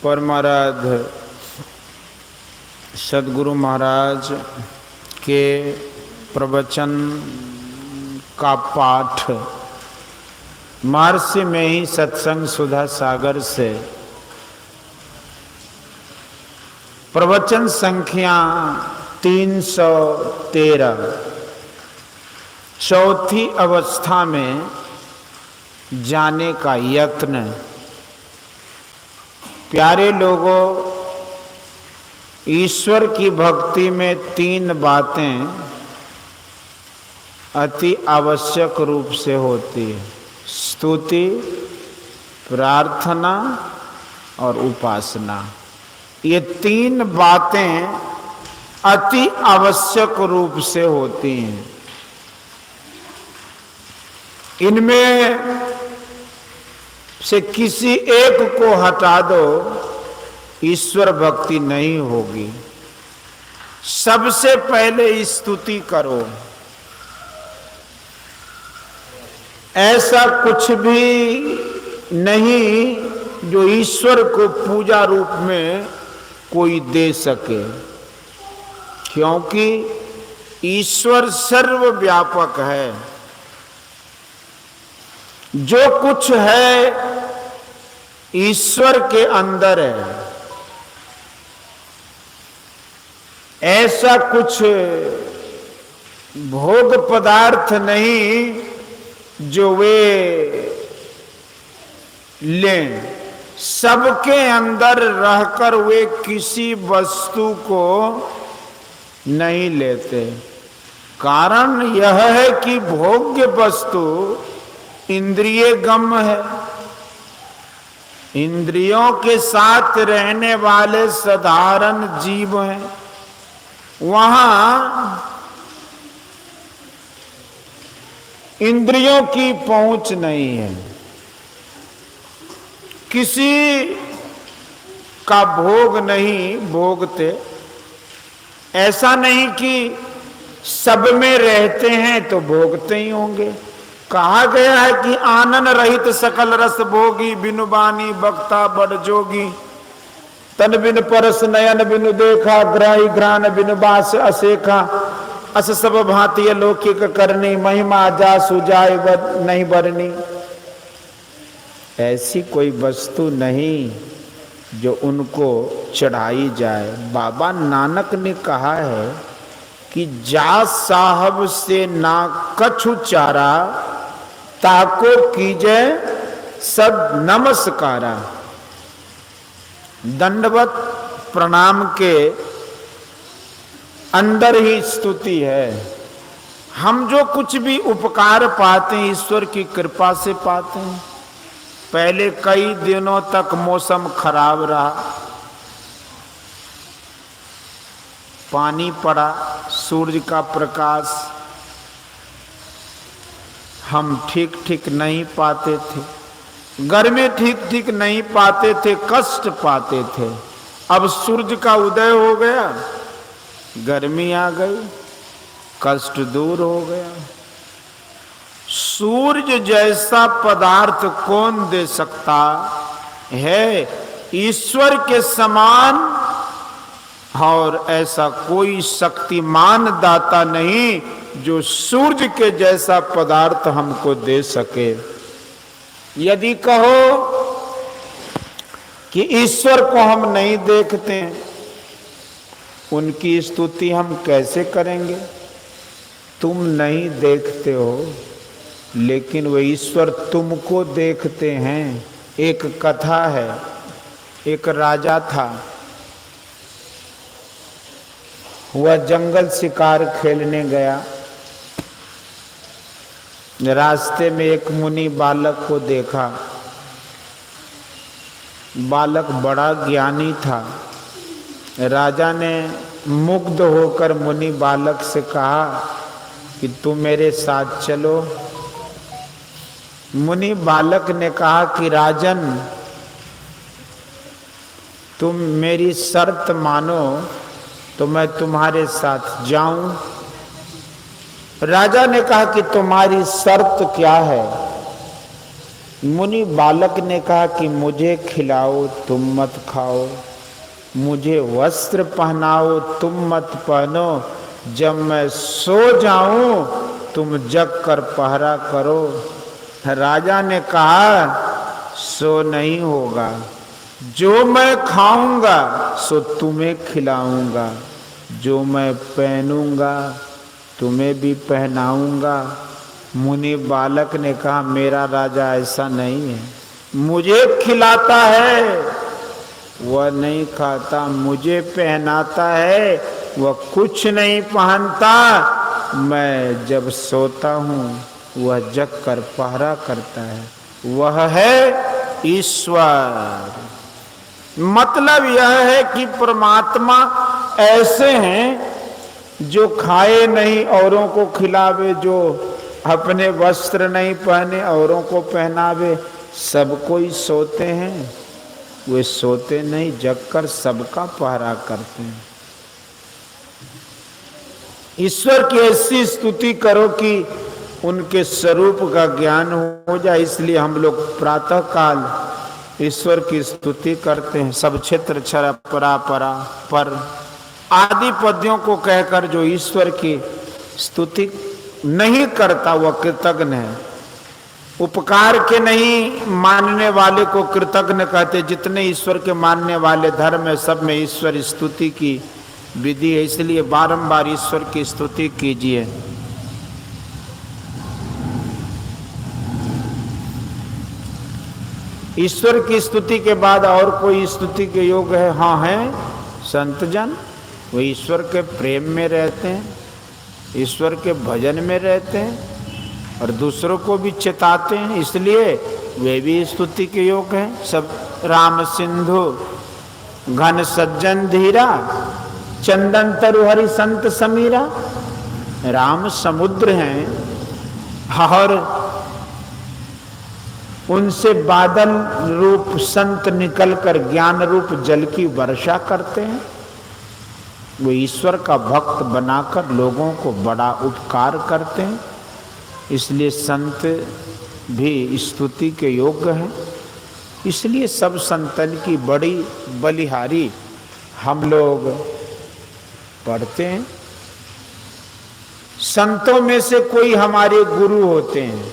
परमाराध्य सद्गुरु महाराज के प्रवचन का पाठ महर्षि में ही सत्संग सुधा सागर से प्रवचन संख्या 313 चौथी अवस्था में जाने का यत्न। प्यारे लोगों, ईश्वर की भक्ति में 3 बातें अति आवश्यक रूप से होती है: स्तुति, प्रार्थना और उपासना। ये 3 बातें अति आवश्यक रूप से होती हैं। इनमें से किसी एक को हटा दो, ईश्वर भक्ति नहीं होगी। सबसे पहले स्तुति करो। ऐसा कुछ भी नहीं जो ईश्वर को पूजा रूप में कोई दे सके, क्योंकि ईश्वर सर्वव्यापक है। जो कुछ है ईश्वर के अंदर है। ऐसा कुछ भोग पदार्थ नहीं जो वे लें। सबके अंदर रहकर वे किसी वस्तु को नहीं लेते। कारण यह है कि भोग्य वस्तु इंद्रिय गम्य है। इंद्रियों के साथ रहने वाले साधारण जीव हैं। वहां इंद्रियों की पहुंच नहीं है। किसी का भोग नहीं भोगते। ऐसा नहीं कि सब में रहते हैं तो भोगते ही होंगे। कहा गया है कि आनन रहित सकल रस भोगी, बिनु बानी बक्ता बड़ जोगी। तन बिन परस नयन बिनु देखा, ग्राही घ्राण बिनु बास असेखा। अस सब भांति लौकिक करनी, महिमा जा सुजाय नहीं बरनी। ऐसी कोई वस्तु नहीं जो उनको चढ़ाई जाए। बाबा नानक ने कहा है कि जा साहब से ना कछु चारा, ताको कीजे सब नमस्कारा। दंडवत प्रणाम के अंदर ही स्तुति है। हम जो कुछ भी उपकार पाते हैं ईश्वर की कृपा से पाते हैं। पहले कई दिनों तक मौसम खराब रहा, पानी पड़ा, सूर्य का प्रकाश हम ठीक ठीक नहीं पाते थे। गर्मी ठीक ठीक नहीं पाते थे, कष्ट पाते थे। अब सूर्य का उदय हो गया, गर्मी आ गई, कष्ट दूर हो गया। सूर्य जैसा पदार्थ कौन दे सकता है? ईश्वर के समान और ऐसा कोई शक्तिमान दाता नहीं जो सूर्य के जैसा पदार्थ हमको दे सके। यदि कहो कि ईश्वर को हम नहीं देखते, उनकी स्तुति हम कैसे करेंगे? तुम नहीं देखते हो, लेकिन वह ईश्वर तुमको देखते हैं। एक कथा है, एक राजा था। वह जंगल शिकार खेलने गया। रास्ते में एक मुनि बालक को देखा। बालक बड़ा ज्ञानी था। राजा ने मुग्ध होकर मुनि बालक से कहा कि तुम मेरे साथ चलो। मुनि बालक ने कहा कि राजन, तुम मेरी शर्त मानो तो मैं तुम्हारे साथ जाऊं। राजा ने कहा कि तुम्हारी शर्त क्या है? मुनि बालक ने कहा कि मुझे खिलाओ तुम मत खाओ, मुझे वस्त्र पहनाओ तुम मत पहनो, जब मैं सो जाऊं तुम जग कर पहरा करो। राजा ने कहा सो नहीं होगा, जो मैं खाऊंगा सो तुम्हें खिलाऊंगा, जो मैं पहनूंगा तुम्हें भी पहनाऊंगा। मुनि बालक ने कहा मेरा राजा ऐसा नहीं है, मुझे खिलाता है वह नहीं खाता, मुझे पहनाता है वह कुछ नहीं पहनता, मैं जब सोता हूँ वह जग कर पहरा करता है, वह है ईश्वर। मतलब यह है कि परमात्मा ऐसे हैं जो खाए नहीं औरों को खिलावे, जो अपने वस्त्र नहीं पहने औरों को पहनावे, सब कोई सोते हैं, वे सोते नहीं, जग कर सबका पहरा करते हैं। ईश्वर की ऐसी स्तुति करो कि उनके स्वरूप का ज्ञान हो जाए। इसलिए हम लोग प्रातः काल ईश्वर की स्तुति करते हैं। सब क्षेत्र क्षर परा परा पर आदि पद्यों को कहकर जो ईश्वर की स्तुति नहीं करता वह कृतज्ञ है। उपकार के नहीं मानने वाले को कृतज्ञ कहते। जितने ईश्वर के मानने वाले धर्म है सब में ईश्वर स्तुति की विधि है, इसलिए बारंबार ईश्वर की स्तुति कीजिए। ईश्वर की स्तुति के बाद और कोई स्तुति के योग है? हाँ है, संत जन वो ईश्वर के प्रेम में रहते हैं, ईश्वर के भजन में रहते हैं और दूसरों को भी चेताते हैं, इसलिए वे भी स्तुति के योग हैं। सब राम सिंधु घन सज्जन धीरा, चंदन तरु हरि संत समीरा। राम समुद्र हैं और उनसे बादल रूप संत निकलकर ज्ञान रूप जल की वर्षा करते हैं। वो ईश्वर का भक्त बनाकर लोगों को बड़ा उपकार करते हैं, इसलिए संत भी स्तुति के योग्य हैं। इसलिए सब संतन की बड़ी बलिहारी हम लोग पढ़ते हैं। संतों में से कोई हमारे गुरु होते हैं,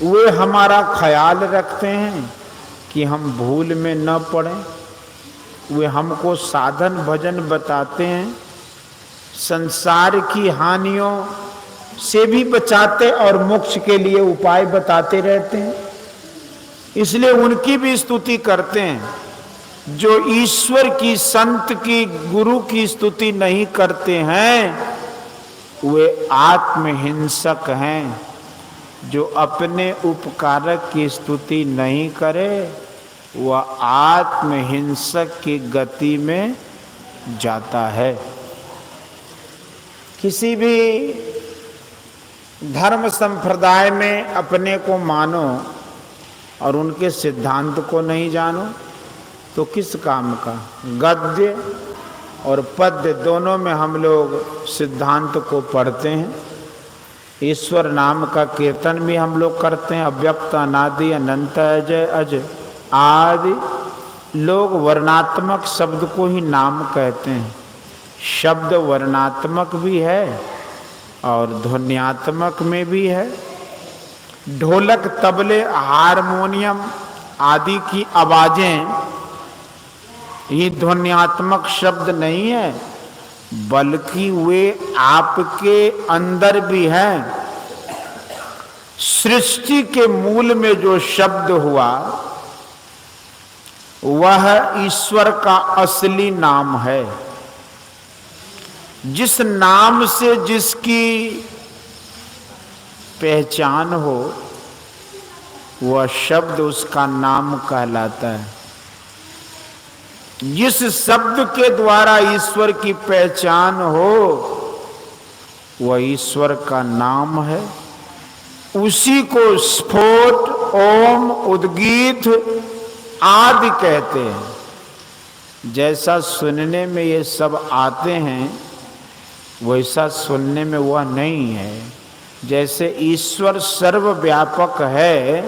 वे हमारा ख्याल रखते हैं कि हम भूल में न पड़ें। वे हमको साधन भजन बताते हैं, संसार की हानियों से भी बचाते और मोक्ष के लिए उपाय बताते रहते हैं, इसलिए उनकी भी स्तुति करते हैं। जो ईश्वर की, संत की, गुरु की स्तुति नहीं करते हैं वे आत्महिंसक हैं। जो अपने उपकारक की स्तुति नहीं करे वह आत्महिंसक की गति में जाता है। किसी भी धर्म संप्रदाय में अपने को मानो और उनके सिद्धांत को नहीं जानो तो किस काम का। गद्य और पद्य दोनों में हम लोग सिद्धांत को पढ़ते हैं। ईश्वर नाम का कीर्तन भी हम लोग करते हैं। अव्यक्त, अनादि, अनंत, अजय, अज आदि। लोग वर्णात्मक शब्द को ही नाम कहते हैं। शब्द वर्णात्मक भी है और ध्वन्यात्मक में भी है। ढोलक, तबले, हारमोनियम आदि की आवाजें ये ध्वन्यात्मक शब्द नहीं है, बल्कि वे आपके अंदर भी हैं। सृष्टि के मूल में जो शब्द हुआ वह ईश्वर का असली नाम है। जिस नाम से जिसकी पहचान हो वह शब्द उसका नाम कहलाता है। जिस शब्द के द्वारा ईश्वर की पहचान हो वह ईश्वर का नाम है। उसी को स्फोट, ओम, उद्गीत आदि कहते हैं। जैसा सुनने में ये सब आते हैं वैसा सुनने में वह नहीं है। जैसे ईश्वर सर्वव्यापक है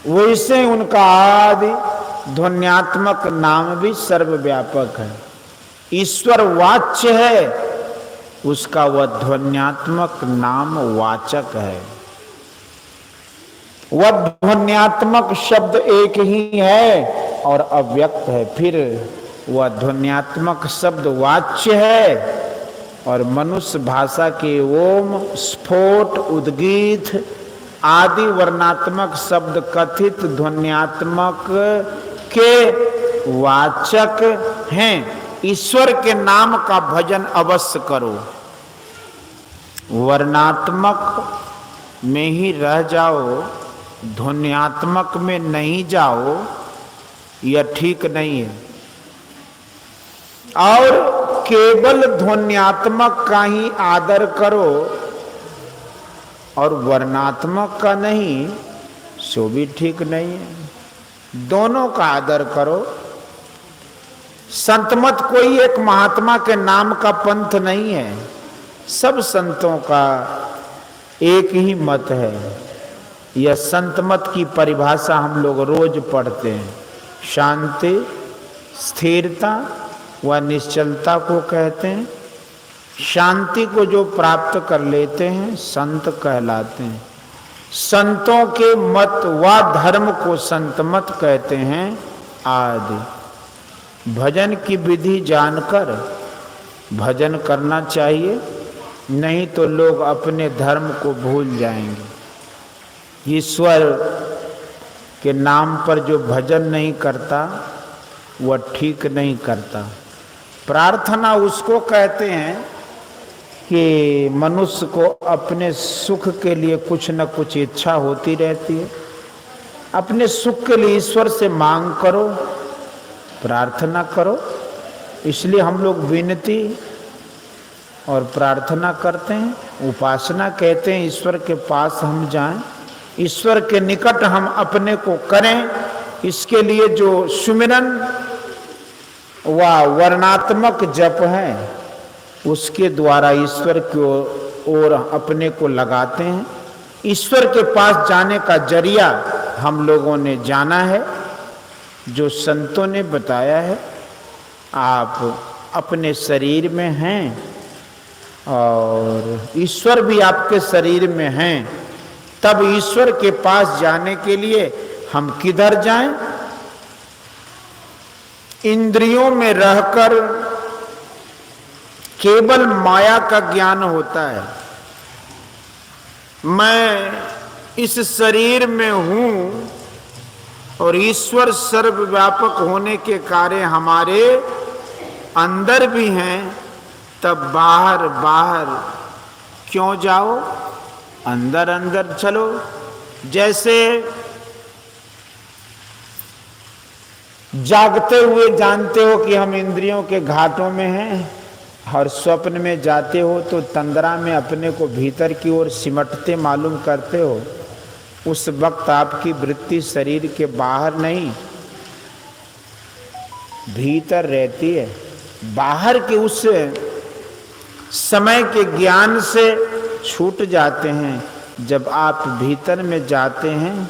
वैसे उनका आदि ध्वन्यात्मक नाम भी सर्वव्यापक है। ईश्वर वाच्य है, उसका वह ध्वन्यात्मक नाम वाचक है। वह ध्वन्यात्मक शब्द एक ही है और अव्यक्त है, फिर वह ध्वन्यात्मक शब्द वाच्य है और मनुष्य भाषा के ओम, स्फोट, उद्गीत आदि वर्णात्मक शब्द कथित ध्वन्यात्मक के वाचक हैं। ईश्वर के नाम का भजन अवश्य करो, वर्णात्मक में ही रह जाओ, ध्वन्यात्मक में नहीं जाओ, यह ठीक नहीं है। और केवल ध्वन्यात्मक का ही आदर करो और वर्णात्मक का नहीं, सो भी ठीक नहीं है। दोनों का आदर करो। संतमत कोई एक महात्मा के नाम का पंथ नहीं है, सब संतों का एक ही मत है। यह संत मत की परिभाषा हम लोग रोज पढ़ते हैं। शांति, स्थिरता व निश्चलता को कहते हैं। शांति को जो प्राप्त कर लेते हैं संत कहलाते हैं। संतों के मत व धर्म को संत मत कहते हैं आदि। भजन की विधि जानकर भजन करना चाहिए, नहीं तो लोग अपने धर्म को भूल जाएंगे। ईश्वर के नाम पर जो भजन नहीं करता वह ठीक नहीं करता। प्रार्थना उसको कहते हैं कि मनुष्य को अपने सुख के लिए कुछ न कुछ इच्छा होती रहती है। अपने सुख के लिए ईश्वर से मांग करो, प्रार्थना करो। इसलिए हम लोग विनती और प्रार्थना करते हैं, उपासना कहते हैं। ईश्वर के पास हम जाएं, ईश्वर के निकट हम अपने को करें। इसके लिए जो सुमिरन व वर्णात्मक जप है उसके द्वारा ईश्वर की ओर अपने को लगाते हैं। ईश्वर के पास जाने का जरिया हम लोगों ने जाना है, जो संतों ने बताया है। आप अपने शरीर में हैं और ईश्वर भी आपके शरीर में हैं, तब ईश्वर के पास जाने के लिए हम किधर जाएं? इंद्रियों में रहकर केवल माया का ज्ञान होता है। मैं इस शरीर में हूं और ईश्वर सर्वव्यापक होने के कार्य हमारे अंदर भी हैं, तब बाहर बाहर क्यों जाओ, अंदर अंदर चलो। जैसे जागते हुए जानते हो कि हम इंद्रियों के घाटों में हैं, और स्वप्न में जाते हो तो तंद्रा में अपने को भीतर की ओर सिमटते मालूम करते हो। उस वक्त आपकी वृत्ति शरीर के बाहर नहीं, भीतर रहती है। बाहर के उस समय के ज्ञान से छूट जाते हैं जब आप भीतर में जाते हैं,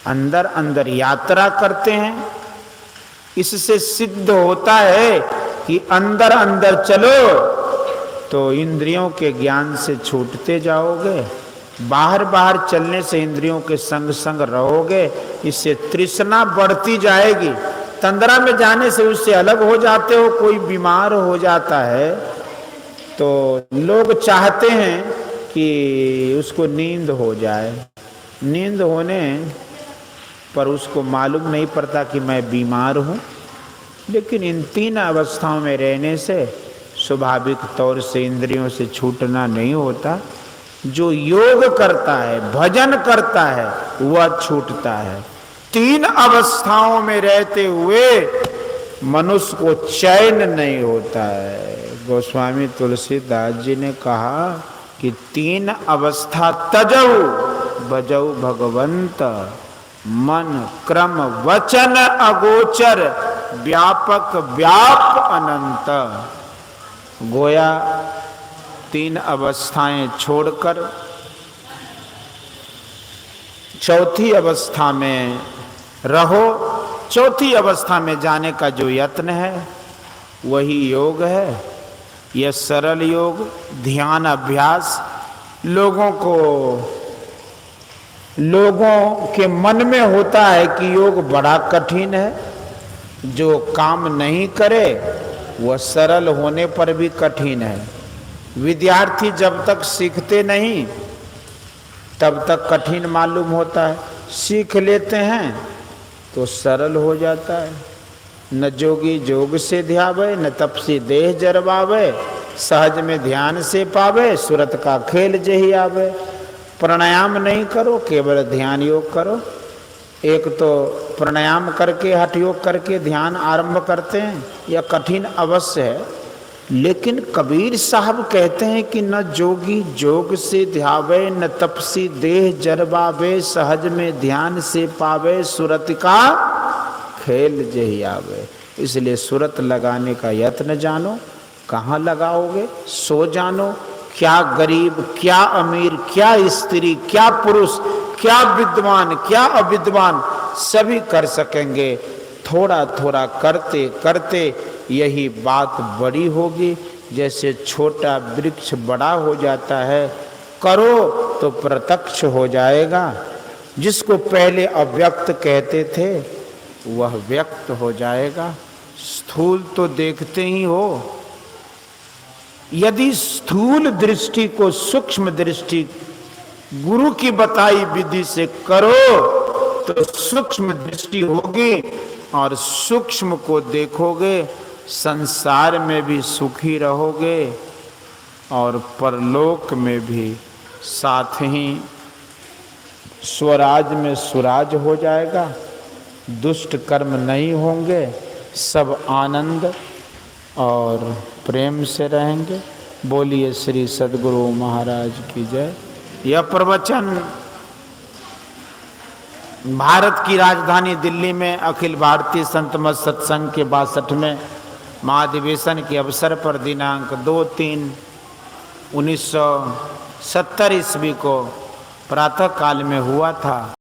अंदर अंदर यात्रा करते हैं। इससे सिद्ध होता है कि अंदर अंदर चलो तो इंद्रियों के ज्ञान से छूटते जाओगे। बाहर बाहर चलने से इंद्रियों के संग संग रहोगे, इससे तृष्णा बढ़ती जाएगी। तंद्रा में जाने से उससे अलग हो जाते हो। कोई बीमार हो जाता है तो लोग चाहते हैं कि उसको नींद हो जाए। नींद होने पर उसको मालूम नहीं पड़ता कि मैं बीमार हूँ। लेकिन इन तीन अवस्थाओं में रहने से स्वाभाविक तौर से इंद्रियों से छूटना नहीं होता। जो योग करता है, भजन करता है, वह छूटता है। तीन अवस्थाओं में रहते हुए मनुष्य को चैन नहीं होता है। गोस्वामी तुलसीदास जी ने कहा कि तीन अवस्था तजऊ बजऊ भगवंत, मन क्रम वचन अगोचर, व्यापक व्याप अनंत। गोया तीन अवस्थाएं छोड़कर चौथी अवस्था में रहो। चौथी अवस्था में जाने का जो यत्न है वही योग है। यह सरल योग ध्यान अभ्यास लोगों के मन में होता है कि योग बड़ा कठिन है। जो काम नहीं करे वह सरल होने पर भी कठिन है। विद्यार्थी जब तक सीखते नहीं तब तक कठिन मालूम होता है, सीख लेते हैं तो सरल हो जाता है। न जोगी जोग से ध्यावे, न तपसी देह जरवावे, सहज में ध्यान से पावे, सुरत का खेल जही आवे। प्राणायाम नहीं करो, केवल ध्यान योग करो। एक तो प्राणायाम करके हठ योग करके ध्यान आरंभ करते हैं, यह कठिन अवश्य है। लेकिन कबीर साहब कहते हैं कि न जोगी जोग से ध्यावे, न तपसी देह जरवावे, सहज में ध्यान से पावे, सुरत का खेल जही आवे। इसलिए सुरत लगाने का यत्न जानो। कहाँ लगाओगे सो जानो। क्या गरीब, क्या अमीर, क्या स्त्री, क्या पुरुष, क्या विद्वान, क्या अविद्वान, सभी कर सकेंगे। थोड़ा थोड़ा करते करते यही बात बड़ी होगी। जैसे छोटा वृक्ष बड़ा हो जाता है, करो तो प्रत्यक्ष हो जाएगा। जिसको पहले अव्यक्त कहते थे वह व्यक्त हो जाएगा। स्थूल तो देखते ही हो। यदि स्थूल दृष्टि को सूक्ष्म दृष्टि गुरु की बताई विधि से करो तो सूक्ष्म दृष्टि होगी और सूक्ष्म को देखोगे। संसार में भी सुखी रहोगे और परलोक में भी साथ ही स्वराज में सुराज हो जाएगा। दुष्ट कर्म नहीं होंगे, सब आनंद और प्रेम से रहेंगे। बोलिए श्री सद्गुरु महाराज की जय। यह प्रवचन भारत की राजधानी दिल्ली में अखिल भारतीय संत मत सत्संग के 62वें महाधिवेशन के अवसर पर दिनांक 2-3-1970 ईस्वी को प्रातः काल में हुआ था।